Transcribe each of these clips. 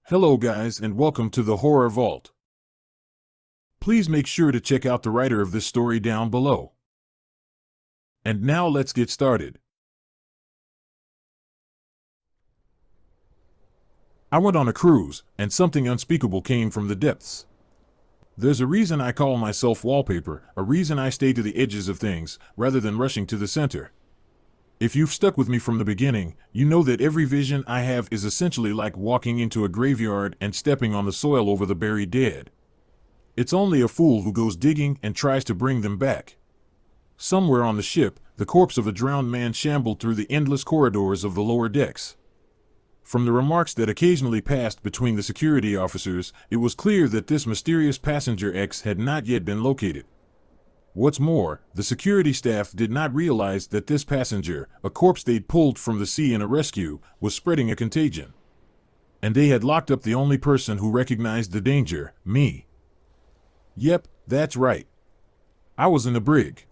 Hello guys and welcome to the Horror Vault. Please make sure to check out the writer of this story down below. And now let's get started. I went on a cruise, and something unspeakable came from the depths. There's a reason I call myself wallpaper, a reason I stay to the edges of things, rather than rushing to the center. If you've stuck with me from the beginning, you know that every vision I have is essentially like walking into a graveyard and stepping on the soil over the buried dead. It's only a fool who goes digging and tries to bring them back. Somewhere on the ship, the corpse of a drowned man shambled through the endless corridors of the lower decks. From the remarks that occasionally passed between the security officers, it was clear that this mysterious passenger X had not yet been located. What's more, the security staff did not realize that this passenger, a corpse they'd pulled from the sea in a rescue, was spreading a contagion. And they had locked up the only person who recognized the danger, me. Yep, that's right. I was in a brig.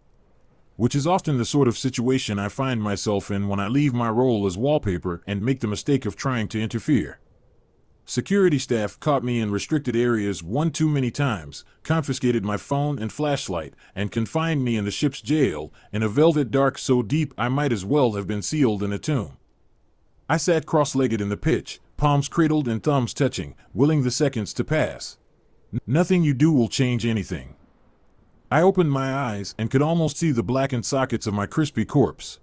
Which is often the sort of situation I find myself in when I leave my role as wallpaper and make the mistake of trying to interfere. Security staff caught me in restricted areas one too many times, confiscated my phone and flashlight, and confined me in the ship's jail, in a velvet dark so deep I might as well have been sealed in a tomb. I sat cross-legged in the pitch, palms cradled and thumbs touching, willing the seconds to pass. Nothing you do will change anything. I opened my eyes and could almost see the blackened sockets of my crispy corpse.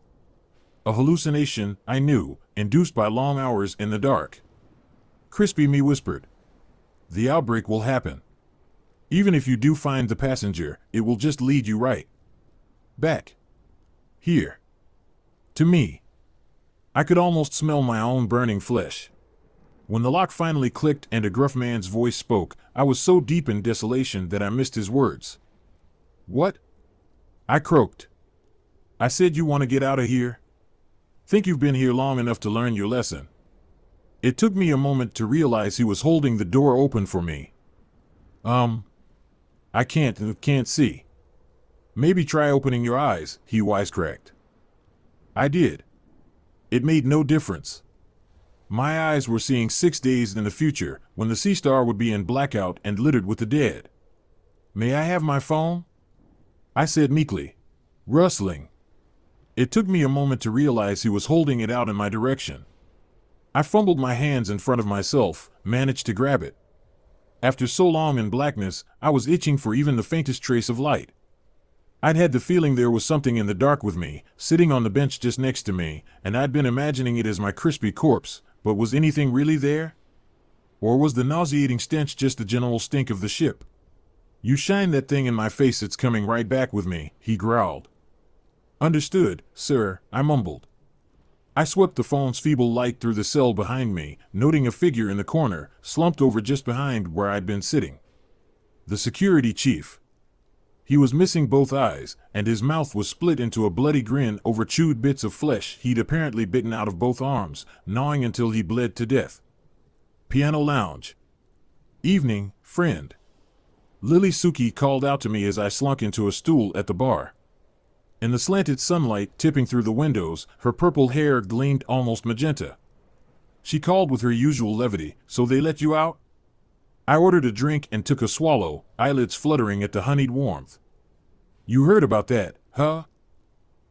A hallucination, I knew, induced by long hours in the dark. Crispy me whispered, "The outbreak will happen. Even if you do find the passenger, it will just lead you right back here to me." I could almost smell my own burning flesh. When the lock finally clicked and a gruff man's voice spoke, I was so deep in desolation that I missed his words. "What?" I croaked. "I said you want to get out of here? Think you've been here long enough to learn your lesson." It took me a moment to realize he was holding the door open for me. I can't see." "Maybe try opening your eyes," he wisecracked. I did. It made no difference. My eyes were seeing 6 days in the future, when the Sea Star would be in blackout and littered with the dead. "May I have my phone?" I said meekly, rustling. It took me a moment to realize he was holding it out in my direction. I fumbled my hands in front of myself, managed to grab it. After so long in blackness, I was itching for even the faintest trace of light. I'd had the feeling there was something in the dark with me, sitting on the bench just next to me, and I'd been imagining it as my crispy corpse, but was anything really there? Or was the nauseating stench just the general stink of the ship? "You shine that thing in my face, it's coming right back with me," he growled. "Understood, sir," I mumbled. I swept the phone's feeble light through the cell behind me, noting a figure in the corner, slumped over just behind where I'd been sitting. The security chief. He was missing both eyes, and his mouth was split into a bloody grin over chewed bits of flesh he'd apparently bitten out of both arms, gnawing until he bled to death. Piano lounge. "Evening, friend." Lily Suki called out to me as I slunk into a stool at the bar. In the slanted sunlight tipping through the windows, her purple hair gleamed almost magenta. She called with her usual levity, "So they let you out?" I ordered a drink and took a swallow, eyelids fluttering at the honeyed warmth. "You heard about that, huh?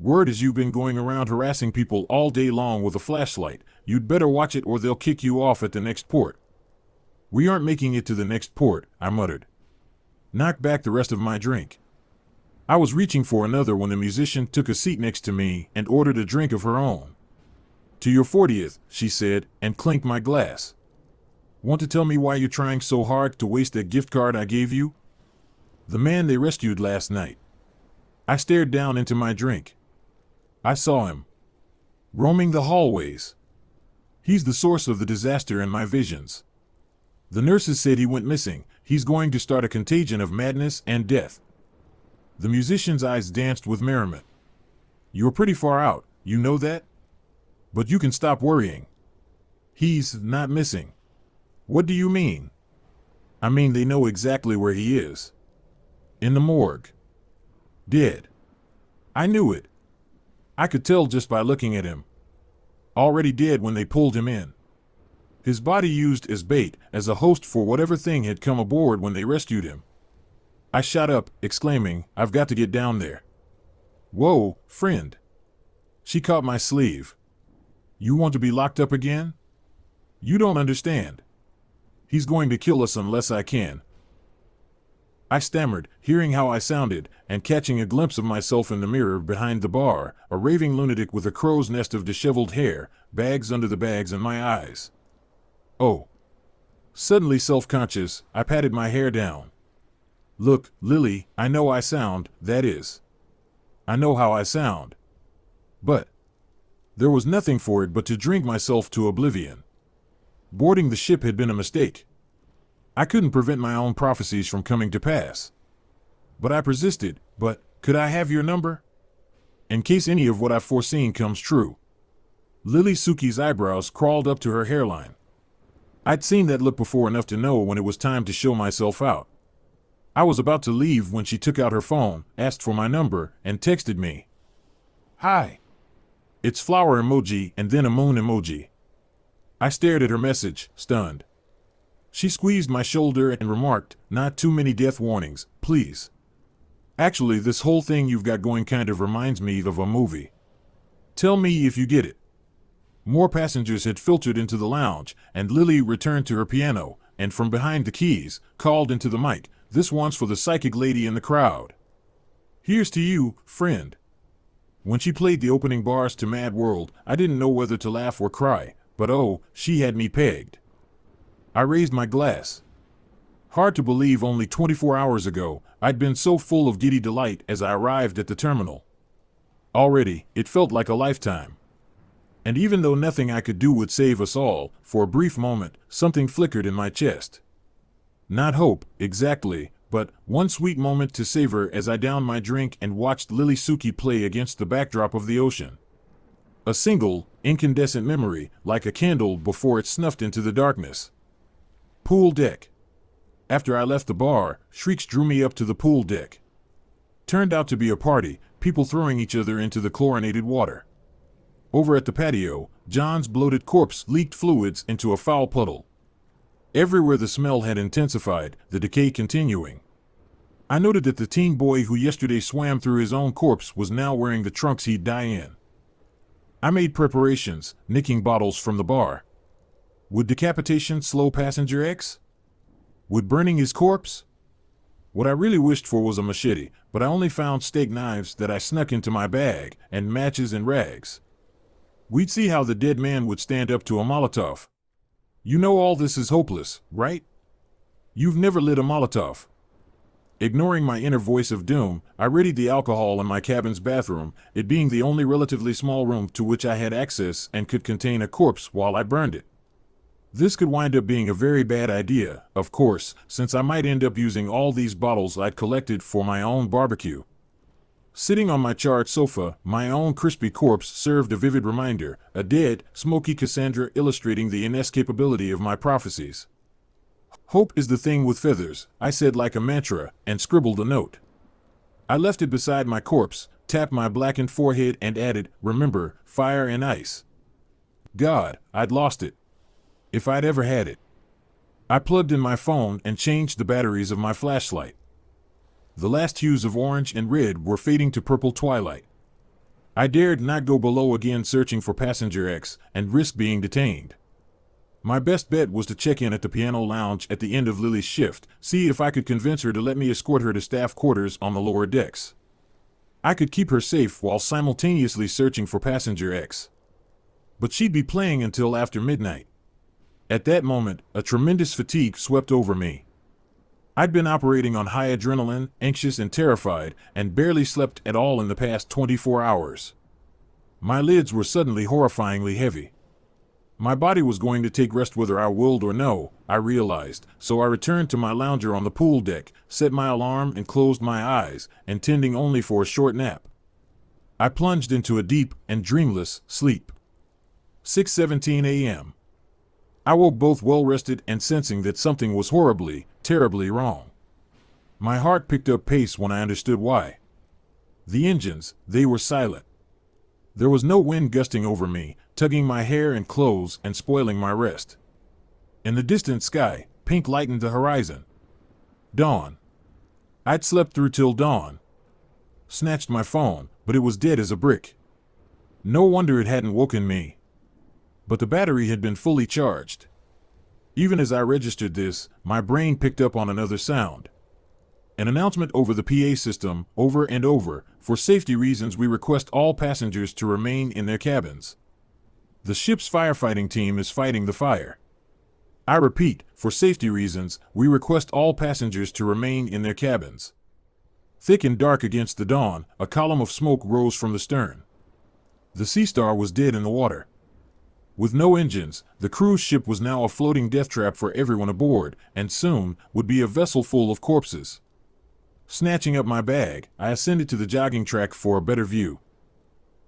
Word is you've been going around harassing people all day long with a flashlight. You'd better watch it or they'll kick you off at the next port." "We aren't making it to the next port," I muttered. Knocked back the rest of my drink. I was reaching for another when the musician took a seat next to me and ordered a drink of her own. "To your 40th, she said, and clinked my glass. "Want to tell me why you're trying so hard to waste that gift card I gave you?" "The man they rescued last night." I stared down into my drink. I saw him. Roaming the hallways. He's the source of the disaster in my visions. The nurses said he went missing. He's going to start a contagion of madness and death. The musician's eyes danced with merriment. "You're pretty far out, you know that? But you can stop worrying. He's not missing." "What do you mean?" "I mean they know exactly where he is. In the morgue. Dead." I knew it. I could tell just by looking at him. Already dead when they pulled him in. his body used as bait, as a host for whatever thing had come aboard when they rescued him. I shot up, exclaiming, "I've got to get down there." "Whoa, friend." She caught my sleeve. "You want to be locked up again? You don't understand. He's going to kill us unless I can." I stammered, hearing how I sounded, and catching a glimpse of myself in the mirror behind the bar, a raving lunatic with a crow's nest of disheveled hair, bags under the bags, and my eyes. Oh. Suddenly self-conscious, I patted my hair down. "Look, Lily, I know I sound, that is. I know how I sound. But there was nothing for it but to drink myself to oblivion. Boarding the ship had been a mistake. I couldn't prevent my own prophecies from coming to pass. But I persisted. "But could I have your number? In case any of what I've foreseen comes true." Lily Suki's eyebrows crawled up to her hairline. I'd seen that look before enough to know when it was time to show myself out. I was about to leave when she took out her phone, asked for my number, and texted me. "Hi." It's flower emoji and then a moon emoji. I stared at her message, stunned. She squeezed my shoulder and remarked, "Not too many death warnings, please. Actually, this whole thing you've got going kind of reminds me of a movie. Tell me if you get it." More passengers had filtered into the lounge, and Lily returned to her piano, and from behind the keys, called into the mic, "This one's for the psychic lady in the crowd. Here's to you, friend." When she played the opening bars to Mad World, I didn't know whether to laugh or cry, but oh, she had me pegged. I raised my glass. Hard to believe only 24 hours ago, I'd been so full of giddy delight as I arrived at the terminal. Already, it felt like a lifetime. And even though nothing I could do would save us all, for a brief moment, something flickered in my chest. Not hope, exactly, but one sweet moment to savor as I downed my drink and watched Lily Suki play against the backdrop of the ocean. A single, incandescent memory, like a candle before it snuffed into the darkness. Pool deck. After I left the bar, shrieks drew me up to the pool deck. Turned out to be a party, people throwing each other into the chlorinated water. Over at the patio, John's bloated corpse leaked fluids into a foul puddle. Everywhere the smell had intensified, the decay continuing. I noted that the teen boy who yesterday swam through his own corpse was now wearing the trunks he'd die in. I made preparations, nicking bottles from the bar. Would decapitation slow Passenger X? Would burning his corpse? What I really wished for was a machete, but I only found steak knives that I snuck into my bag, and matches and rags. We'd see how the dead man would stand up to a Molotov. You know all this is hopeless, right? You've never lit a Molotov. Ignoring my inner voice of doom, I readied the alcohol in my cabin's bathroom, it being the only relatively small room to which I had access and could contain a corpse while I burned it. This could wind up being a very bad idea, of course, since I might end up using all these bottles I'd collected for my own barbecue. Sitting on my charred sofa, my own crispy corpse served a vivid reminder, a dead, smoky Cassandra illustrating the inescapability of my prophecies. "Hope is the thing with feathers," I said like a mantra, and scribbled a note. I left it beside my corpse, tapped my blackened forehead and added, "Remember, fire and ice." God, I'd lost it. If I'd ever had it. I plugged in my phone and changed the batteries of my flashlight. The last hues of orange and red were fading to purple twilight. I dared not go below again searching for Passenger X and risk being detained. My best bet was to check in at the piano lounge at the end of Lily's shift, see if I could convince her to let me escort her to staff quarters on the lower decks. I could keep her safe while simultaneously searching for Passenger X. But she'd be playing until after midnight. At that moment, a tremendous fatigue swept over me. I'd been operating on high adrenaline, anxious and terrified, and barely slept at all in the past 24 hours. My lids were suddenly horrifyingly heavy. My body was going to take rest whether I willed or no, I realized, so I returned to my lounger on the pool deck, set my alarm and closed my eyes, intending only for a short nap. I plunged into a deep and dreamless sleep. 6:17 a.m. I woke both well-rested and sensing that something was horribly, terribly wrong. My heart picked up pace when I understood why. The engines, they were silent. There was no wind gusting over me, tugging my hair and clothes and spoiling my rest. In the distant sky, pink lightened the horizon. Dawn. I'd slept through till dawn. Snatched my phone, but it was dead as a brick. No wonder it hadn't woken me. But the battery had been fully charged. Even as I registered this, my brain picked up on another sound. An announcement over the PA system, over and over, for safety reasons we request all passengers to remain in their cabins. The ship's firefighting team is fighting the fire. I repeat, for safety reasons, we request all passengers to remain in their cabins. Thick and dark against the dawn, a column of smoke rose from the stern. The Sea Star was dead in the water. With no engines, the cruise ship was now a floating death trap for everyone aboard, and soon would be a vessel full of corpses. Snatching up my bag, I ascended to the jogging track for a better view.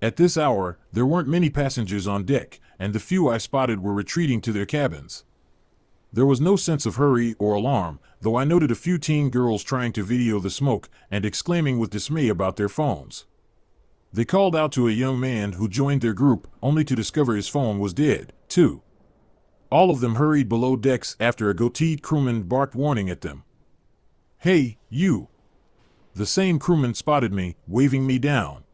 At this hour, there weren't many passengers on deck, and the few I spotted were retreating to their cabins. There was no sense of hurry or alarm, though I noted a few teen girls trying to video the smoke and exclaiming with dismay about their phones. They called out to a young man who joined their group, only to discover his phone was dead, too. All of them hurried below decks after a goateed crewman barked warning at them. "Hey, you!" The same crewman spotted me, waving me down.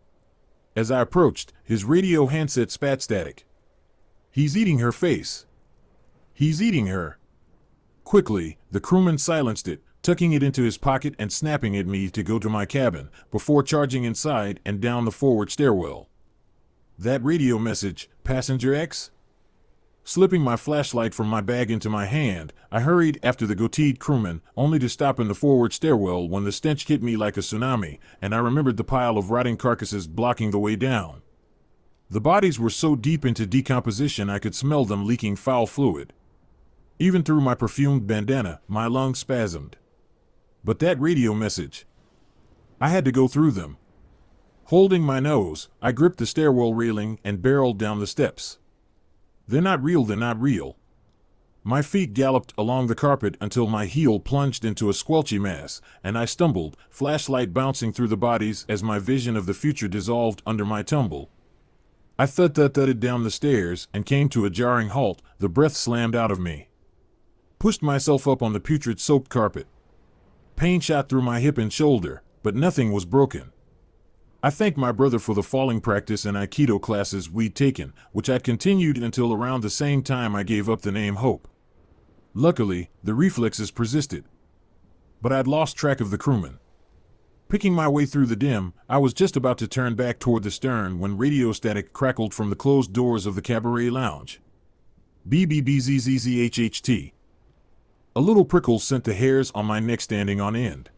As I approached, his radio handset spat static. "He's eating her face. He's eating her." Quickly, the crewman silenced it, tucking it into his pocket and snapping at me to go to my cabin, before charging inside and down the forward stairwell. That radio message, Passenger X? Slipping my flashlight from my bag into my hand, I hurried after the goateed crewman, only to stop in the forward stairwell when the stench hit me like a tsunami, and I remembered the pile of rotting carcasses blocking the way down. The bodies were so deep into decomposition I could smell them leaking foul fluid. Even through my perfumed bandana, my lungs spasmed. But that radio message. I had to go through them. Holding my nose, I gripped the stairwell railing and barreled down the steps. They're not real, they're not real. My feet galloped along the carpet until my heel plunged into a squelchy mass, and I stumbled, flashlight bouncing through the bodies as my vision of the future dissolved under my tumble. I thudded down the stairs and came to a jarring halt, the breath slammed out of me. Pushed myself up on the putrid soaked carpet. Pain shot through my hip and shoulder, but nothing was broken. I thanked my brother for the falling practice and Aikido classes we'd taken, which I'd continued until around the same time I gave up the name Hope. Luckily, the reflexes persisted. But I'd lost track of the crewman. Picking my way through the dim, I was just about to turn back toward the stern when radio static crackled from the closed doors of the cabaret lounge. BBBZZZHHT. A little prickle sent the hairs on my neck standing on end.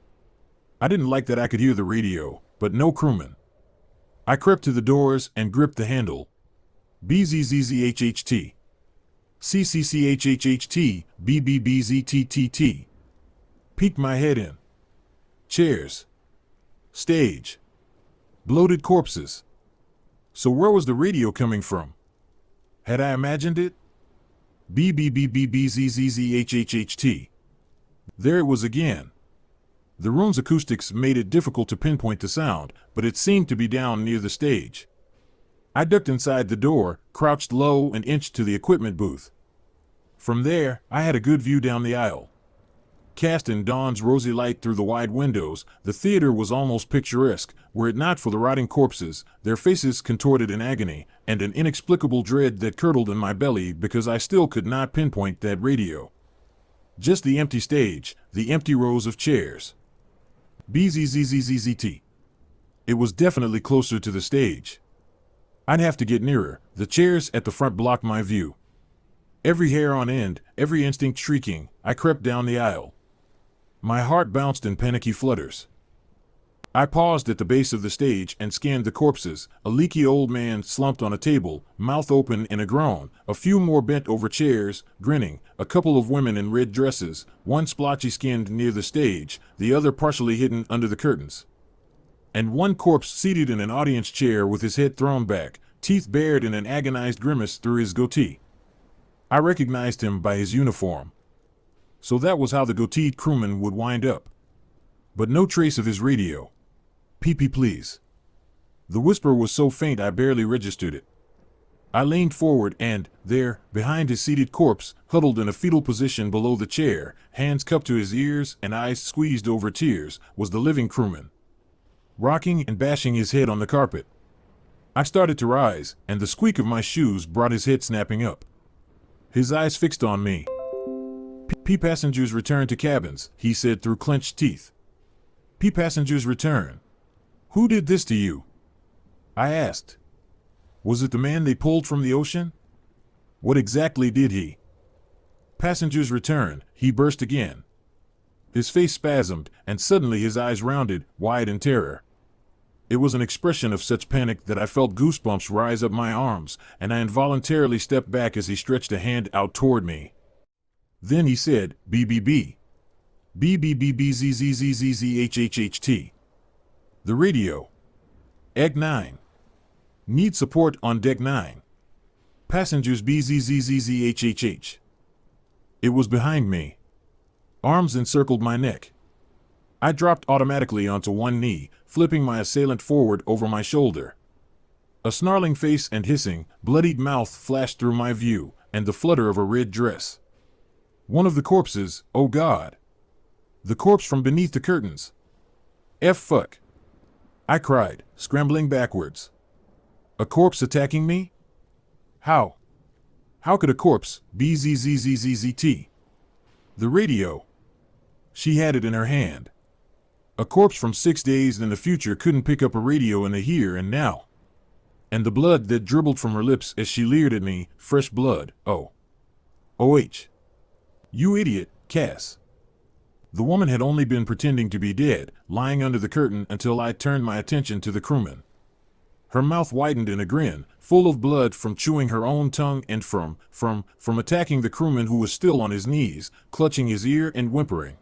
I didn't like that I could hear the radio, but no crewman. I crept to the doors and gripped the handle. BZZZHHT. CCCHHHT, BBBZTTT. Peeked my head in. Chairs. Stage. Bloated corpses. So where was the radio coming from? Had I imagined it? BBBBBZZZHHHT. There it was again. The room's acoustics made it difficult to pinpoint the sound, but it seemed to be down near the stage. I ducked inside the door, crouched low and inched to the equipment booth. From there, I had a good view down the aisle. Cast in dawn's rosy light through the wide windows, the theater was almost picturesque, were it not for the rotting corpses, their faces contorted in agony, and an inexplicable dread that curdled in my belly because I still could not pinpoint that radio. Just the empty stage, the empty rows of chairs. BZZZZZT. It was definitely closer to the stage. I'd have to get nearer. The chairs at the front blocked my view. Every hair on end, every instinct shrieking, I crept down the aisle. My heart bounced in panicky flutters. I paused at the base of the stage and scanned the corpses, a leaky old man slumped on a table, mouth open in a groan, a few more bent over chairs, grinning, a couple of women in red dresses, one splotchy-skinned near the stage, the other partially hidden under the curtains. And one corpse seated in an audience chair with his head thrown back, teeth bared in an agonized grimace through his goatee. I recognized him by his uniform. So that was how the goateed crewman would wind up. But no trace of his radio. PP please. The whisper was so faint I barely registered it. I leaned forward and, there, behind his seated corpse, huddled in a fetal position below the chair, hands cupped to his ears and eyes squeezed over tears, was the living crewman, rocking and bashing his head on the carpet. I started to rise, and the squeak of my shoes brought his head snapping up. His eyes fixed on me. Passengers return to cabins, he said through clenched teeth. Passengers return. Who did this to you? I asked. Was it the man they pulled from the ocean? What exactly did he? Passengers return, he burst again. His face spasmed, and suddenly his eyes rounded, wide in terror. It was an expression of such panic that I felt goosebumps rise up my arms, and I involuntarily stepped back as he stretched a hand out toward me. Then he said, BBB. BBBBZZZZZHHHT. The radio. Egg 9. Need support on deck 9. Passengers BZZZZHHH. It was behind me. Arms encircled my neck. I dropped automatically onto one knee, flipping my assailant forward over my shoulder. A snarling face and hissing, bloodied mouth flashed through my view, and the flutter of a red dress. One of the corpses, oh God. The corpse from beneath the curtains. Fuck. I cried, scrambling backwards. A corpse attacking me? How? How could a corpse, BZZZZZT? The radio. She had it in her hand. A corpse from 6 days in the future couldn't pick up a radio in the here and now. And the blood that dribbled from her lips as she leered at me, fresh blood, oh. OH. You idiot, Cass. The woman had only been pretending to be dead, lying under the curtain until I turned my attention to the crewman. Her mouth widened in a grin, full of blood from chewing her own tongue and from attacking the crewman who was still on his knees, clutching his ear and whimpering.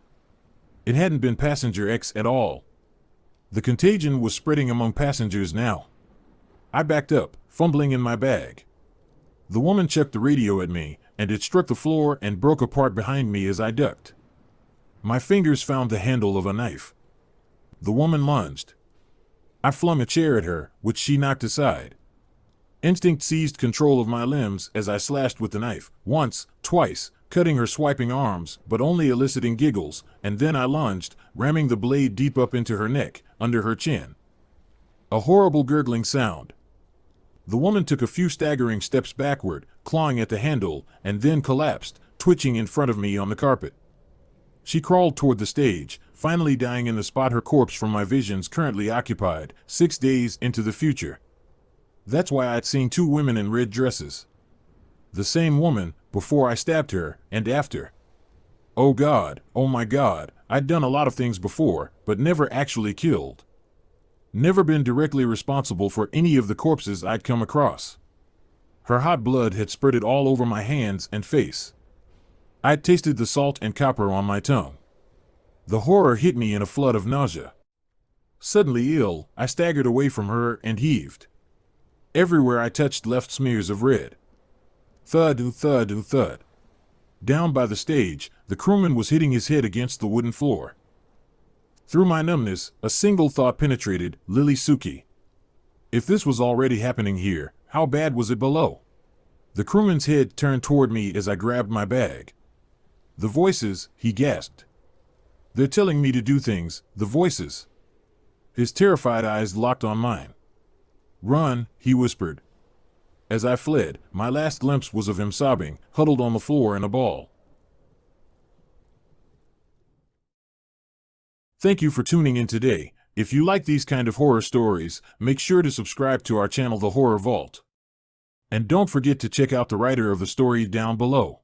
It hadn't been passenger X at all. The contagion was spreading among passengers now. I backed up, fumbling in my bag. The woman chucked the radio at me, and it struck the floor and broke apart behind me as I ducked. My fingers found the handle of a knife. The woman lunged. I flung a chair at her, which she knocked aside. Instinct seized control of my limbs as I slashed with the knife, once, twice, cutting her swiping arms, but only eliciting giggles, and then I lunged, ramming the blade deep up into her neck, under her chin. A horrible gurgling sound. The woman took a few staggering steps backward, clawing at the handle, and then collapsed, twitching in front of me on the carpet. She crawled toward the stage, finally dying in the spot her corpse from my visions currently occupied, 6 days into the future. That's why I'd seen 2 women in red dresses. The same woman, before I stabbed her, and after. Oh God, oh my God, I'd done a lot of things before, but never actually killed. Never been directly responsible for any of the corpses I'd come across. Her hot blood had spurted all over my hands and face. I'd tasted the salt and copper on my tongue. The horror hit me in a flood of nausea. Suddenly ill, I staggered away from her and heaved. Everywhere I touched left smears of red. Thud, thud, thud. Down by the stage, the crewman was hitting his head against the wooden floor. Through my numbness, a single thought penetrated, Lily Suki. If this was already happening here, how bad was it below? The crewman's head turned toward me as I grabbed my bag. The voices, he gasped. They're telling me to do things, the voices. His terrified eyes locked on mine. Run, he whispered. As I fled, my last glimpse was of him sobbing, huddled on the floor in a ball. Thank you for tuning in today. If you like these kind of horror stories, make sure to subscribe to our channel The Horror Vault. And don't forget to check out the writer of the story down below.